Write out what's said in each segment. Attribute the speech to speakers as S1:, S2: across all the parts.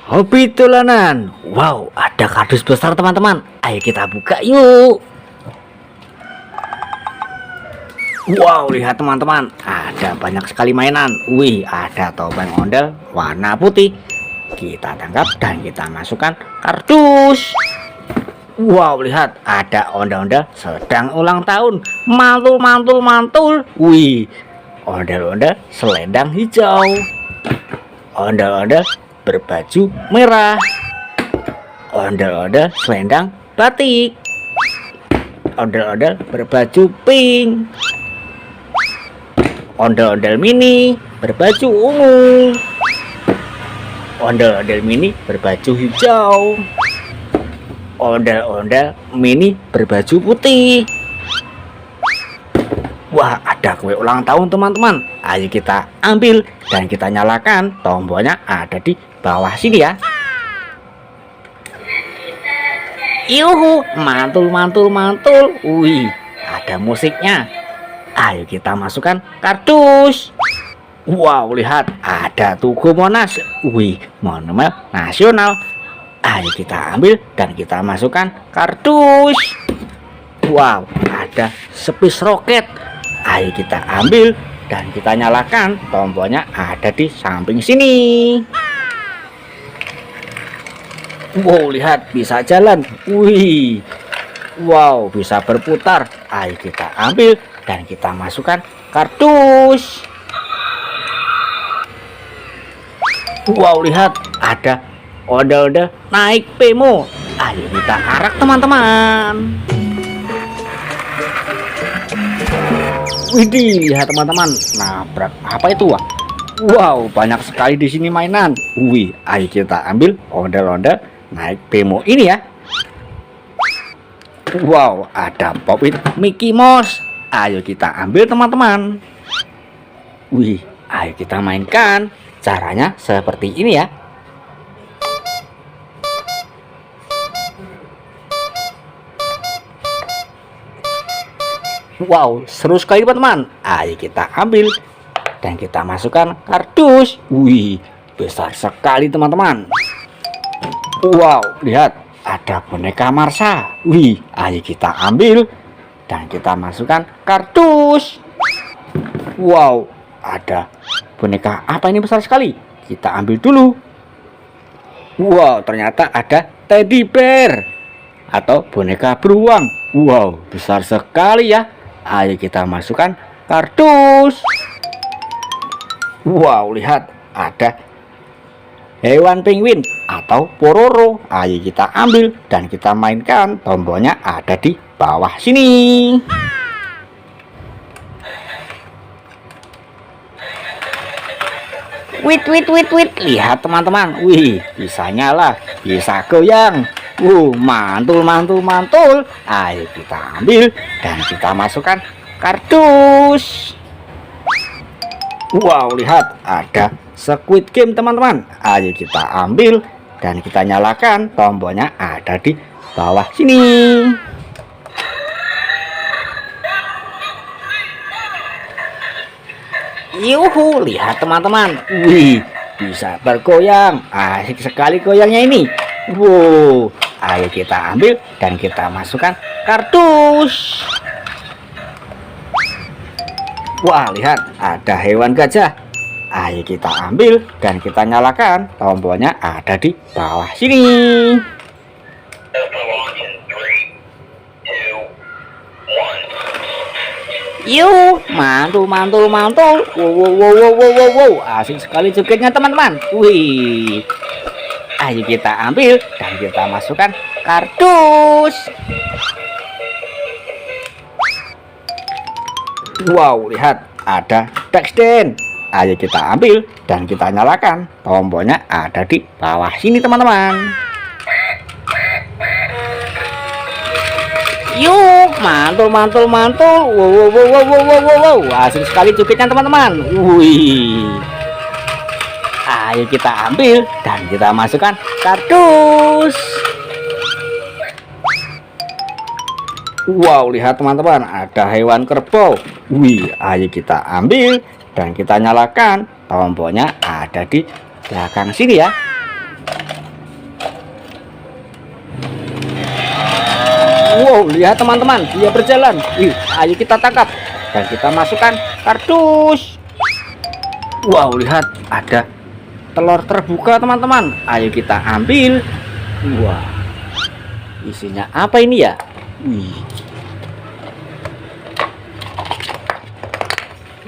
S1: Hobi dolanan. Wow, ada kardus besar teman-teman. Ayo kita buka yuk. Wow, lihat teman-teman, ada banyak sekali mainan. Wih, ada topeng ondel warna putih. Kita tangkap dan kita masukkan kardus. Wow, lihat, ada ondel-ondel sedang ulang tahun. Mantul, mantul, mantul. Wih, ondel-ondel selendang hijau. Ondel-ondel berbaju merah. Ondel-ondel selendang batik. Ondel-ondel berbaju pink. Ondel-ondel mini berbaju ungu. Ondel-ondel mini berbaju hijau. Ondel-ondel mini berbaju putih. Wah, ada kue ulang tahun teman-teman. Ayo kita ambil dan kita nyalakan. Tombolnya ada di bawah sini ya. Yuhu, mantul, mantul, mantul. Wih, ada musiknya. Ayo kita masukkan kardus. Wow, lihat, ada Tugu Monas. Wih, monumen nasional. Ayo kita ambil dan kita masukkan kardus. Wow, ada Space Rocket. Ayo kita ambil dan kita nyalakan. Tombolnya ada di samping sini. Wow, lihat, bisa jalan. Wih, wow, bisa berputar. Ayo kita ambil dan kita masukkan kardus. Wow, lihat, ada ondel-ondel naik Pemo. Ayo kita arak teman-teman. Widih, lihat teman-teman, nabrak apa itu? Wah, wow, banyak sekali di sini mainan. Wih, ayo kita ambil ondel-ondel naik Pemo ini ya. Wow, ada Pop-it Mickey Mouse. Ayo kita ambil teman-teman. Wih, ayo kita mainkan. Caranya seperti ini ya. Wow, seru sekali teman-teman. Ayo kita ambil dan kita masukkan kardus. Wih, besar sekali teman-teman. Wow, lihat, ada boneka Marsha. Wih, ayo kita ambil dan kita masukkan kardus. Wow, ada boneka apa ini, besar sekali. Kita ambil dulu. Wow, ternyata ada teddy bear atau boneka beruang. Wow, besar sekali ya. Ayo kita masukkan kardus. Wow, lihat, ada hewan penguin atau pororo. Ayo kita ambil dan kita mainkan. Tombolnya ada di bawah sini. Wait, wait, wait, wait. Lihat teman-teman. Wih, bisa nyala, bisa goyang. Mantul, mantul, mantul. Ayo kita ambil dan kita masukkan kardus. Wow, lihat, ada Squid Game teman-teman. Ayo kita ambil dan kita nyalakan. Tombolnya ada di bawah sini. Yuhu, lihat teman-teman. Wih, bisa bergoyang. Asik sekali goyangnya ini. Wow, ayo kita ambil dan kita masukkan kardus. Wah, lihat, ada hewan gajah. Ayo kita ambil dan kita nyalakan. Tombolnya ada di bawah sini. Yuk, mantul, mantul, mantul. Wow, wow, wow, wow, wow, wow, wow. Asik sekali jogetnya teman-teman. Wih, ayo kita ambil dan kita masukkan kardus. Wow, lihat, ada Ducks Dance. Ayo kita ambil dan kita nyalakan. Tombolnya ada di bawah sini teman-teman. Yuk, mantul, mantul, mantul. Wow, wow, wow, wow, wow, wow, wow. Asik sekali jogetnya teman-teman. Wih, ayo kita ambil dan kita masukkan kardus. Wow, lihat teman-teman, ada hewan kerbau. Wih, ayo kita ambil dan kita nyalakan. Tombolnya ada di belakang sini ya. Wow, lihat teman-teman, dia berjalan. Wih, ayo kita tangkap dan kita masukkan kardus. Wow, lihat ada telur terbuka teman-teman. Ayo kita ambil. Wah, isinya apa ini ya? Wih.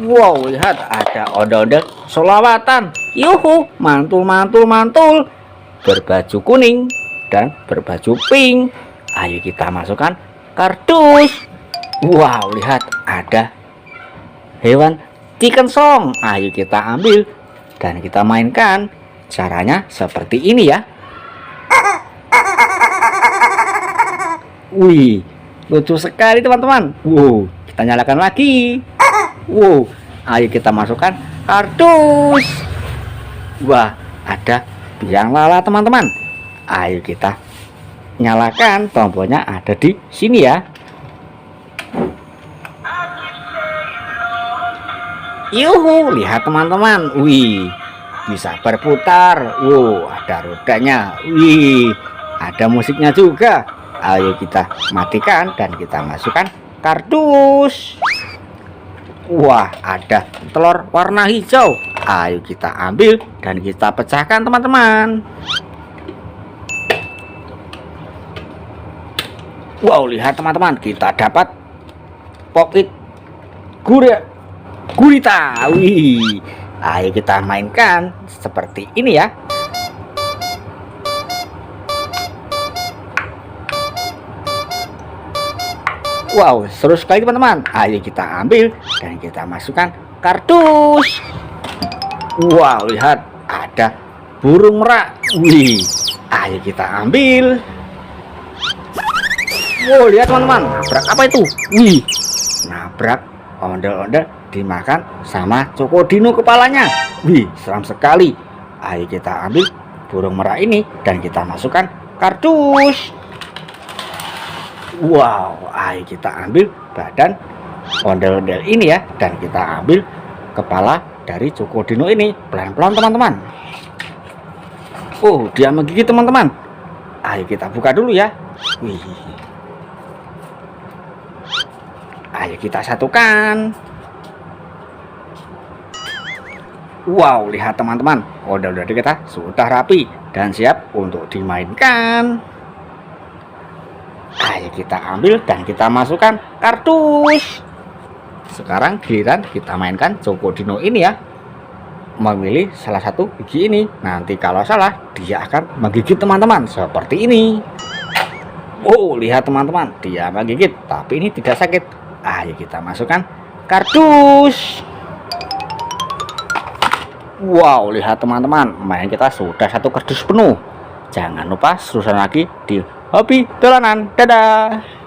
S1: Wow, lihat ada ondel-ondel solawatan. Yuhu, mantul mantul mantul. Berbaju kuning dan berbaju pink. Ayo kita masukkan kardus. Wow, lihat ada hewan chicken song. Ayo kita ambil dan kita mainkan. Caranya seperti ini ya. Wih, lucu sekali teman-teman. Wow, kita nyalakan lagi. Wow, ayo kita masukkan kardus. Wah, ada biang lala teman-teman. Ayo kita nyalakan, tombolnya ada di sini ya. Yuhu, lihat teman-teman. Wih, bisa berputar. Wow, ada rodanya. Wih, ada musiknya juga. Ayo kita matikan dan kita masukkan kardus. Wah, ada telur warna hijau. Ayo kita ambil dan kita pecahkan teman-teman. Wow, lihat teman-teman, kita dapat pop-it gurita. Wih, ayo kita mainkan seperti ini ya. Wow, seru sekali teman-teman. Ayo kita ambil dan kita masukkan kardus. Wow, lihat ada burung merak. Wih, ayo kita ambil. Wow, lihat teman-teman, nabrak apa itu? Wih, nabrak ondel-ondel dimakan sama Cokodino kepalanya. Wih, seram sekali. Ayo kita ambil burung merak ini dan kita masukkan kardus. Wow, ayo kita ambil badan ondel-ondel ini ya, dan kita ambil kepala dari Cokodino ini pelan-pelan teman-teman. Oh, dia menggigit teman-teman. Ayo kita buka dulu ya. Wih, ayo kita satukan. Wow, lihat teman-teman, ondel-ondel kita sudah rapi dan siap untuk dimainkan. Ayo kita ambil dan kita masukkan kardus. Sekarang giliran kita mainkan Cokodino ini ya. Memilih salah satu gigi ini. Nanti kalau salah dia akan menggigit teman-teman seperti ini. Oh, lihat teman-teman, dia menggigit tapi ini tidak sakit. Ayo kita masukkan kardus. Wow, lihat teman-teman, main kita sudah satu kardus penuh. Jangan lupa terusan lagi di Hobi Dolanan. Dadah.